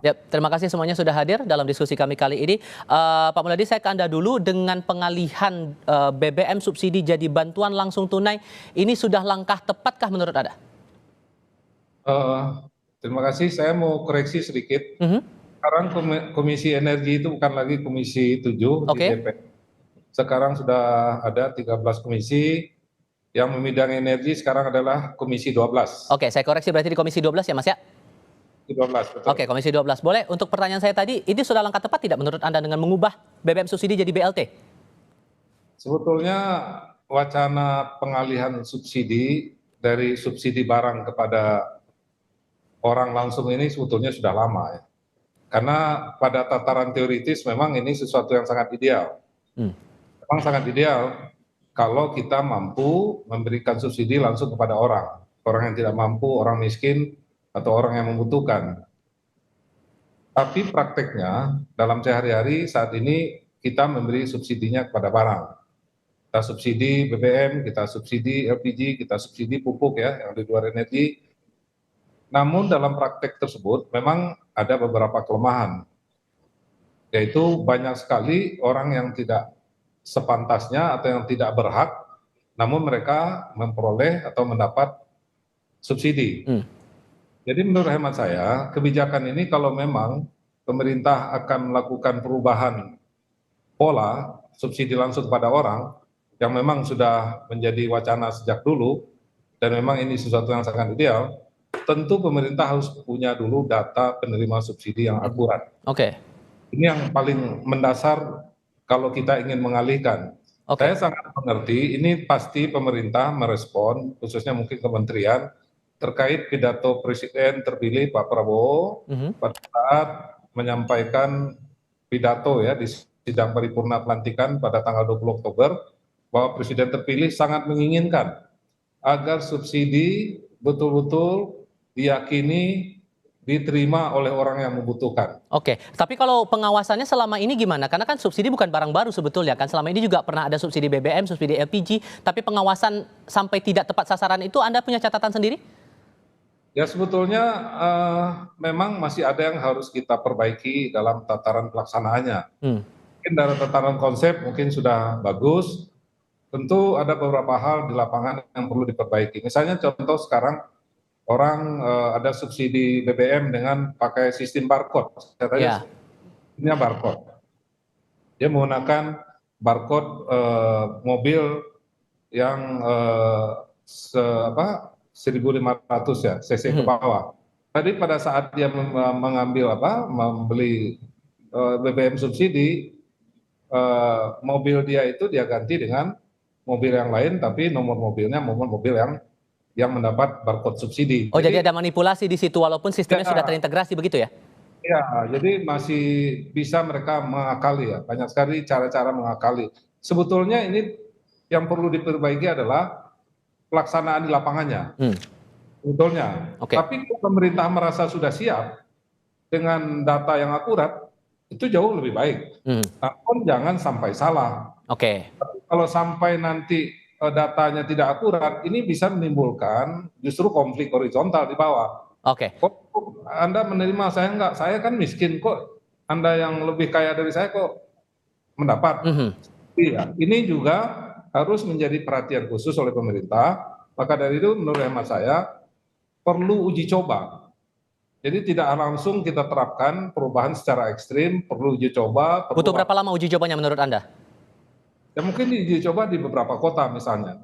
Ya, terima kasih semuanya sudah hadir dalam diskusi kami kali ini. Pak Mulyadi, saya ke Anda dulu dengan pengalihan BBM subsidi jadi bantuan langsung tunai. Ini sudah langkah tepatkah menurut Anda? Eh, Terima kasih, saya mau koreksi sedikit. Mhm. Sekarang Komisi Energi itu bukan lagi Komisi 7 di Oke. DPR. Sekarang sudah ada 13 komisi, yang memidang energi sekarang adalah Komisi 12. Oke, saya koreksi berarti di Komisi 12 ya Mas ya? 12, betul. Oke, Komisi 12. Boleh untuk pertanyaan saya tadi, ini sudah langkah tepat tidak menurut Anda dengan mengubah BBM subsidi jadi BLT? Sebetulnya wacana pengalihan subsidi dari subsidi barang kepada orang langsung ini sebetulnya sudah lama ya. Karena pada tataran teoritis memang ini sesuatu yang sangat ideal. Memang sangat ideal kalau kita mampu memberikan subsidi langsung kepada orang yang tidak mampu, orang miskin, atau orang yang membutuhkan. Tapi prakteknya dalam sehari-hari saat ini kita memberi subsidinya kepada barang. Kita subsidi BBM, kita subsidi LPG, kita subsidi pupuk ya yang di luar energi. Namun dalam praktek tersebut memang ada beberapa kelemahan, yaitu banyak sekali orang yang tidak sepantasnya atau yang tidak berhak, namun mereka memperoleh atau mendapat subsidi. Jadi menurut hemat saya, kebijakan ini kalau memang pemerintah akan melakukan perubahan pola subsidi langsung kepada orang, yang memang sudah menjadi wacana sejak dulu, dan memang ini sesuatu yang sangat ideal, tentu pemerintah harus punya dulu data penerima subsidi yang akurat. Oke. Ini yang paling mendasar kalau kita ingin mengalihkan. Saya sangat mengerti, ini pasti pemerintah merespon, khususnya mungkin kementerian, terkait pidato Presiden terpilih Pak Prabowo pada saat menyampaikan pidato ya di sidang paripurna pelantikan pada tanggal 20 Oktober, bahwa Presiden terpilih sangat menginginkan agar subsidi betul-betul diyakini diterima oleh orang yang membutuhkan. Oke, tapi kalau pengawasannya selama ini gimana? Karena kan subsidi bukan barang baru sebetulnya kan. Selama ini juga pernah ada subsidi BBM, subsidi LPG, tapi pengawasan sampai tidak tepat sasaran itu Anda punya catatan sendiri? Ya sebetulnya memang masih ada yang harus kita perbaiki dalam tataran pelaksanaannya. Mungkin dari tataran konsep mungkin sudah bagus, tentu ada beberapa hal di lapangan yang perlu diperbaiki. Misalnya contoh sekarang orang ada subsidi BBM dengan pakai sistem barcode. Saya tadi sistemnya barcode. Dia menggunakan barcode mobil yang 1.500 ya cc ke bawah. Tadi pada saat dia membeli BBM subsidi, mobil dia itu dia ganti dengan mobil yang lain, tapi nomor mobilnya mobil yang mendapat barcode subsidi. Oh, jadi ada manipulasi di situ walaupun sistemnya sudah terintegrasi begitu ya? Ya, jadi masih bisa mereka mengakali ya, banyak sekali cara-cara mengakali. Sebetulnya ini yang perlu diperbaiki adalah pelaksanaan di lapangannya. Sebetulnya. Tapi kalau pemerintah merasa sudah siap dengan data yang akurat, itu jauh lebih baik. Namun jangan sampai salah. Kalau sampai nanti datanya tidak akurat, ini bisa menimbulkan justru konflik horizontal di bawah. Kok Anda menerima, saya enggak, saya kan miskin, kok Anda yang lebih kaya dari saya kok mendapat. Iya, ini juga harus menjadi perhatian khusus oleh pemerintah. Maka dari itu menurut hemat saya perlu uji coba. Jadi tidak langsung kita terapkan perubahan secara ekstrim, perlu uji coba. Butuh berapa lama uji cobanya menurut Anda? Ya mungkin diuji coba di beberapa kota misalnya.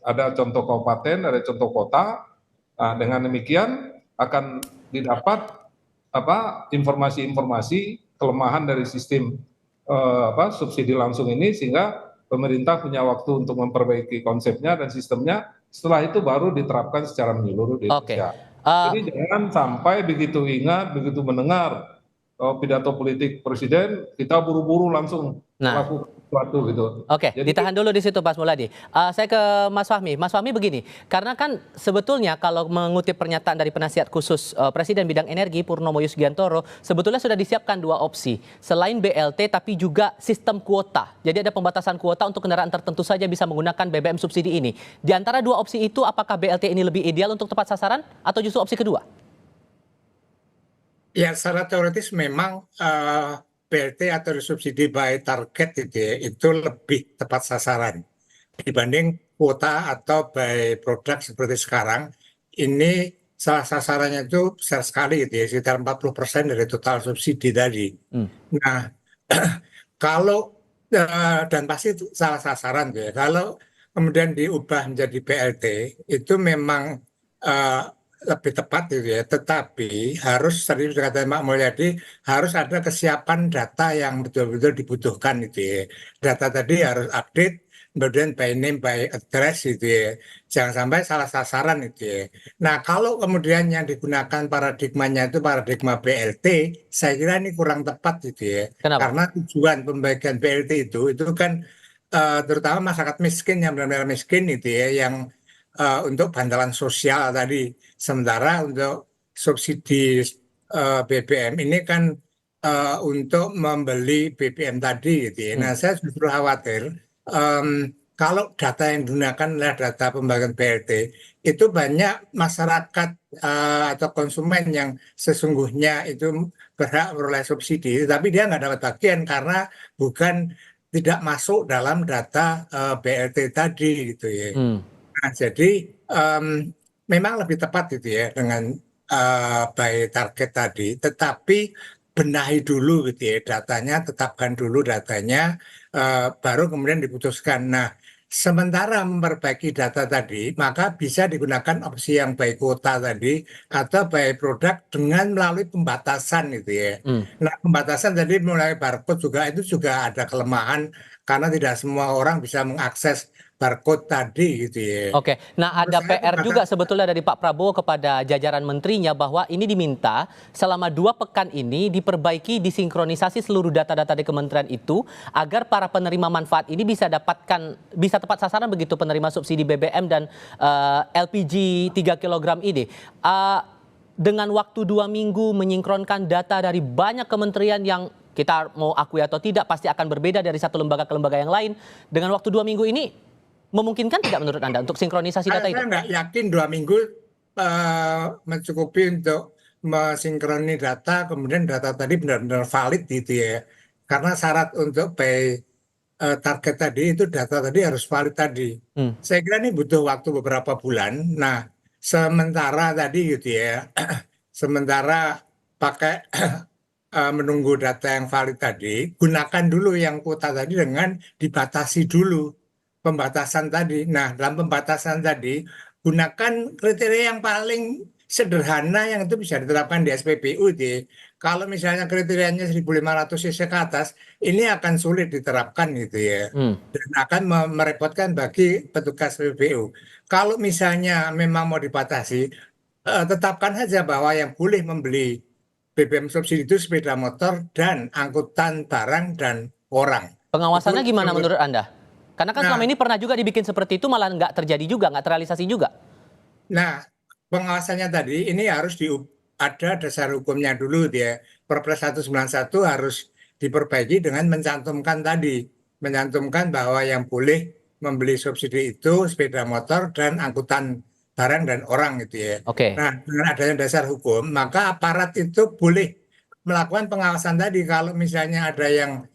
Ada contoh kabupaten, ada contoh kota. Nah, dengan demikian akan didapat informasi-informasi kelemahan dari sistem subsidi langsung ini, sehingga pemerintah punya waktu untuk memperbaiki konsepnya dan sistemnya. Setelah itu baru diterapkan secara menyeluruh di Indonesia. Jadi jangan sampai begitu ingat, begitu mendengar pidato politik Presiden, kita buru-buru langsung melakukan sesuatu gitu. Jadi, ditahan dulu di situ Mas Mulyadi. Saya ke Mas Fahmi. Mas Fahmi begini, karena kan sebetulnya kalau mengutip pernyataan dari penasihat khusus Presiden bidang energi Purnomo Yusgiantoro, sebetulnya sudah disiapkan dua opsi. Selain BLT tapi juga sistem kuota. Jadi ada pembatasan kuota untuk kendaraan tertentu saja bisa menggunakan BBM subsidi ini. Di antara dua opsi itu, apakah BLT ini lebih ideal untuk tepat sasaran atau justru opsi kedua? Ya, secara teoritis memang BLT atau subsidi by target itu lebih tepat sasaran dibanding kuota atau by produk seperti sekarang. Ini salah sasarannya itu besar sekali gitu ya, sekitar 40% dari total subsidi tadi. Hmm. Nah, kalau dan pasti itu salah sasaran tuh ya. Kalau kemudian diubah menjadi BLT itu memang eh, lebih tepat gitu ya. Tetapi harus tadi sudah kata Mak Mulyadi harus ada kesiapan data yang betul-betul dibutuhkan gitu ya. Data tadi harus update, kemudian by name, by address gitu ya. Jangan sampai salah sasaran gitu ya. Nah, kalau kemudian yang digunakan paradigmanya itu paradigma BLT, saya kira ini kurang tepat gitu ya. Kenapa? Karena tujuan pembagian BLT itu kan terutama masyarakat miskin yang benar-benar miskin itu ya, yang untuk bantalan sosial tadi. Sementara untuk subsidi BBM ini kan untuk membeli BBM tadi gitu ya. Hmm. Nah, saya justru khawatir kalau data yang digunakan adalah data pembagian BLT, itu banyak masyarakat atau konsumen yang sesungguhnya itu berhak memperoleh subsidi, tapi dia nggak dapat bagian karena bukan tidak masuk dalam data BLT tadi gitu ya. Hmm. Nah, jadi em, memang lebih tepat gitu ya dengan by target tadi, tetapi benahi dulu gitu ya datanya, tetapkan dulu datanya, baru kemudian diputuskan. Nah, sementara memperbaiki data tadi, maka bisa digunakan opsi yang by kuota tadi atau by produk dengan melalui pembatasan gitu ya. Hmm. Nah, pembatasan tadi melalui barcode juga itu juga ada kelemahan karena tidak semua orang bisa mengakses barcode tadi gitu ya. Oke, nah Menurut ada saya PR pembatasan, juga sebetulnya dari Pak Prabowo kepada jajaran menterinya bahwa ini diminta selama 2 pekan ini diperbaiki disinkronisasi seluruh data-data di kementerian itu agar para penerima manfaat ini bisa tepat sasaran begitu penerima subsidi BBM dan LPG 3 kg ini. Dengan waktu 2 minggu menyinkronkan data dari banyak kementerian yang kita mau akui atau tidak pasti akan berbeda dari satu lembaga ke lembaga yang lain. Dengan waktu 2 minggu ini memungkinkan tidak menurut Anda untuk sinkronisasi data itu? saya nggak yakin 2 minggu mencukupi untuk mensinkroni data, kemudian data tadi benar-benar valid gitu ya. Karena syarat untuk by target tadi itu data tadi harus valid tadi. Hmm. Saya kira ini butuh waktu beberapa bulan. Nah, sementara tadi gitu ya, sementara pakai menunggu data yang valid tadi, gunakan dulu yang kuota tadi dengan dibatasi dulu pembatasan tadi. Nah, dalam pembatasan tadi, gunakan kriteria yang paling sederhana yang itu bisa diterapkan di SPBU. Kalau misalnya kriterianya 1.500 cc ke atas, ini akan sulit diterapkan gitu ya. Hmm. Dan akan merepotkan bagi petugas SPBU. Kalau misalnya memang mau dibatasi, tetapkan saja bahwa yang boleh membeli BBM subsidi itu sepeda motor dan angkutan barang dan orang. Pengawasannya Itu gimana menurut Anda? Karena kan selama nah, ini pernah juga dibikin seperti itu malah nggak terjadi juga, nggak terrealisasi juga. nah, pengawasannya tadi ini harus ada dasar hukumnya dulu dia. Perpres 191 harus diperbaiki dengan mencantumkan tadi, mencantumkan bahwa yang boleh membeli subsidi itu sepeda motor dan angkutan barang dan orang gitu ya. Oke, Nah, dengan adanya dasar hukum, maka aparat itu boleh melakukan pengawasan tadi. Kalau misalnya ada yang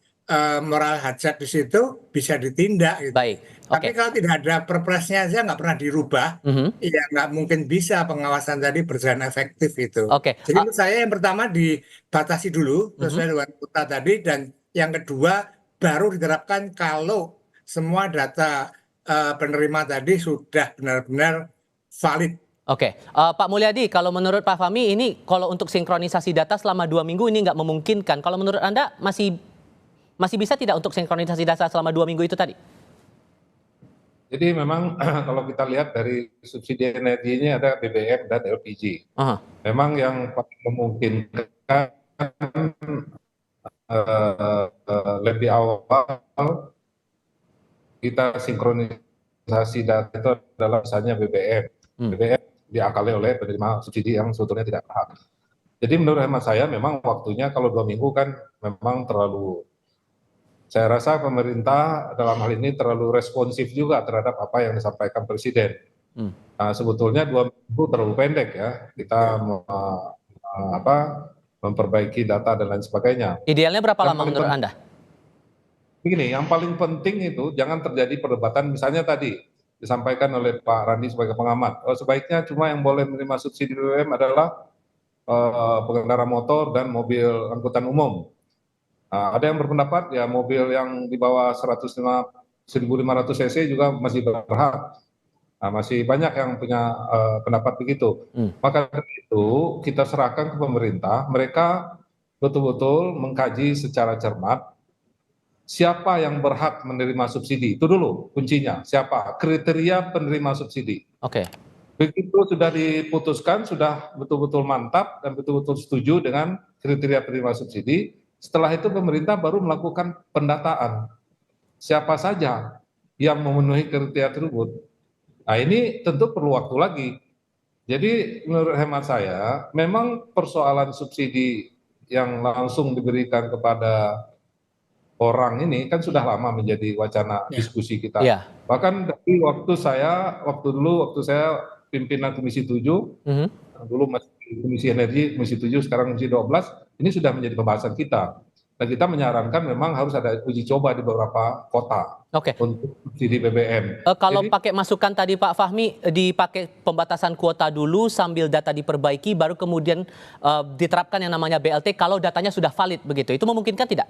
moral hazard di situ, bisa ditindak gitu. baik. Tapi Oke. kalau tidak ada perpresnya aja nggak pernah dirubah, Mhm. iya, nggak mungkin bisa pengawasan tadi berjalan efektif itu. Oke. Jadi menurut saya yang pertama dibatasi dulu Mhm. sesuai dengan kuota tadi, dan yang kedua baru diterapkan kalau semua data penerima tadi sudah benar-benar valid. Oke. Pak Mulyadi, kalau menurut Pak Fahmi ini kalau untuk sinkronisasi data selama 2 minggu ini nggak memungkinkan. Kalau menurut Anda masih bisa tidak untuk sinkronisasi data selama 2 minggu itu tadi? Jadi memang kalau kita lihat dari subsidi energinya ada BBM dan LPG. Aha. Memang yang paling memungkinkan lebih awal kita sinkronisasi data itu adalah misalnya BBM. Hmm. BBM diakali oleh penerima subsidi yang sebetulnya tidak berhak. Jadi menurut hemat saya memang waktunya kalau 2 minggu kan memang terlalu, saya rasa pemerintah dalam hal ini terlalu responsif juga terhadap apa yang disampaikan Presiden. Hmm. Nah, sebetulnya 2 minggu terlalu pendek ya. Kita apa, memperbaiki data dan lain sebagainya. Idealnya berapa Yang lama paling menurut penting- Anda? Begini, yang paling penting itu jangan terjadi perdebatan, misalnya tadi disampaikan oleh Pak Randi sebagai pengamat, sebaiknya cuma yang boleh menerima subsidi BBM adalah pengendara motor dan mobil angkutan umum. Ada yang berpendapat ya mobil yang di bawah 1.500 cc juga masih berhak. Masih banyak yang punya pendapat begitu. Maka dari itu kita serahkan ke pemerintah, mereka betul-betul mengkaji secara cermat siapa yang berhak menerima subsidi. Itu dulu kuncinya, siapa? Kriteria penerima subsidi. Oke. Begitu sudah diputuskan, sudah betul-betul mantap dan betul-betul setuju dengan kriteria penerima subsidi, setelah itu pemerintah baru melakukan pendataan. Siapa saja yang memenuhi kriteria tersebut. Nah ini tentu perlu waktu lagi. Jadi menurut hemat saya, memang persoalan subsidi yang langsung diberikan kepada orang ini kan sudah lama menjadi wacana diskusi kita. Iya. Bahkan dari waktu saya pimpinan Komisi 7, dulu masih Komisi Energi, Komisi 7, sekarang Komisi 12, ini sudah menjadi pembahasan kita. Dan kita menyarankan memang harus ada uji coba di beberapa kota untuk subsidi BBM. Kalau pakai masukan tadi Pak Fahmi, dipakai pembatasan kuota dulu sambil data diperbaiki, baru kemudian diterapkan yang namanya BLT kalau datanya sudah valid begitu. Itu memungkinkan tidak?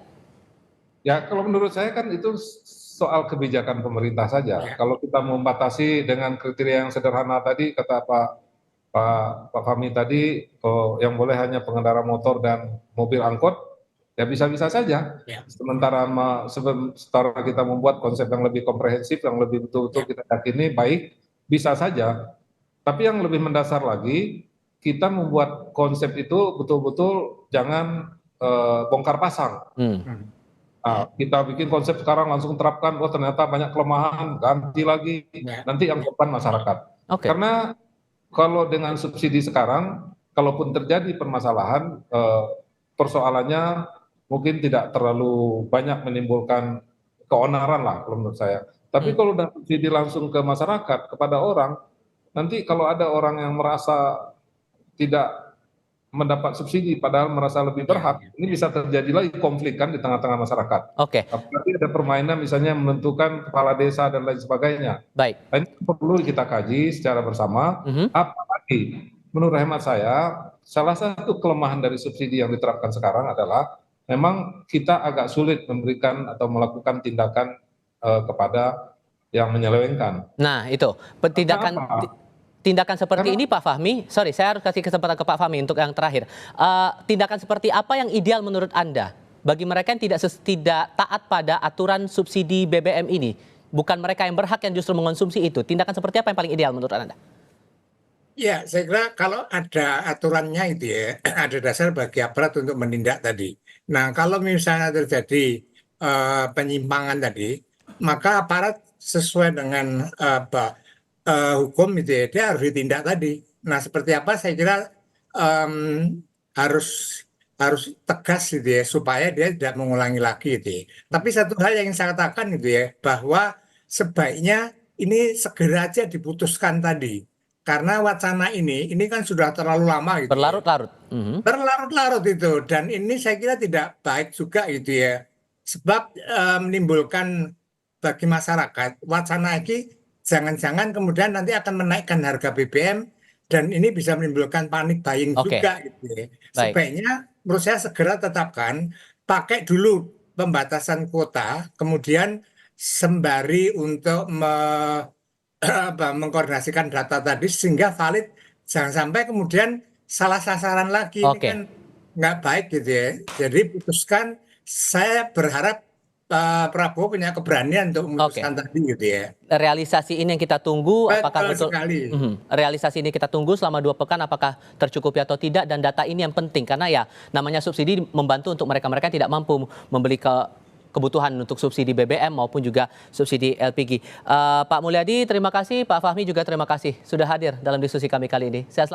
Ya, kalau menurut saya kan itu soal kebijakan pemerintah saja. Kalau kita membatasi dengan kriteria yang sederhana tadi, kata Pak Fahmi tadi, yang boleh hanya pengendara motor dan mobil angkot, ya bisa-bisa saja. Sementara kita membuat konsep yang lebih komprehensif, yang lebih betul-betul kita yakini baik, bisa saja. Tapi yang lebih mendasar lagi, kita membuat konsep itu betul-betul jangan bongkar pasang. Kita bikin konsep sekarang langsung terapkan, ternyata banyak kelemahan, ganti lagi, nanti yang korban masyarakat. Karena kalau dengan subsidi sekarang, kalaupun terjadi permasalahan, persoalannya mungkin tidak terlalu banyak menimbulkan keonaran lah kalau menurut saya. Tapi kalau udah subsidi langsung ke masyarakat, kepada orang, nanti kalau ada orang yang merasa tidak mendapat subsidi padahal merasa lebih berhak, ini bisa terjadi lagi konflik kan di tengah-tengah masyarakat. Apalagi ada permainan misalnya menentukan kepala desa dan lain sebagainya. Baik. Ini perlu kita kaji secara bersama. Apalagi menurut hemat saya, salah satu kelemahan dari subsidi yang diterapkan sekarang adalah memang kita agak sulit memberikan atau melakukan tindakan kepada yang menyelewengkan. Nah itu tindakan seperti ini Pak Fahmi, sorry saya harus kasih kesempatan ke Pak Fahmi untuk yang terakhir. Tindakan seperti apa yang ideal menurut Anda bagi mereka yang tidak taat pada aturan subsidi BBM ini? Bukan mereka yang berhak yang justru mengonsumsi itu. Tindakan seperti apa yang paling ideal menurut Anda? Ya, saya kira kalau ada aturannya itu ya, ada dasar bagi aparat untuk menindak tadi. Nah, kalau misalnya terjadi penyimpangan tadi, maka aparat sesuai dengan hukum itu ya, dia harus ditindak tadi. Nah, seperti apa saya kira harus tegas gitu ya, supaya dia tidak mengulangi lagi gitu ya. Tapi satu hal yang ingin saya katakan itu ya, bahwa sebaiknya ini segera aja diputuskan tadi. Karena wacana ini kan sudah terlalu lama gitu. Berlarut-larut. Berlarut-larut itu, dan ini saya kira tidak baik juga gitu ya. Sebab menimbulkan bagi masyarakat wacana ini jangan-jangan kemudian nanti akan menaikkan harga BBM dan ini bisa menimbulkan panik buying juga gitu ya. Sebaiknya menurut saya segera tetapkan, pakai dulu pembatasan kuota, kemudian sembari untuk mengkoordinasikan data tadi sehingga valid, jangan sampai kemudian salah sasaran lagi. Ini kan nggak baik gitu ya. Jadi putuskan, saya berharap Prabowo punya keberanian untuk memutuskan tadi gitu ya. Realisasi ini yang kita tunggu, apakah betul sekali. Realisasi ini kita tunggu selama 2 pekan, apakah tercukupi atau tidak, dan data ini yang penting karena ya namanya subsidi membantu untuk mereka-mereka yang tidak mampu membeli kebutuhan untuk subsidi BBM maupun juga subsidi LPG. Pak Mulyadi terima kasih, Pak Fahmi juga terima kasih sudah hadir dalam diskusi kami kali ini.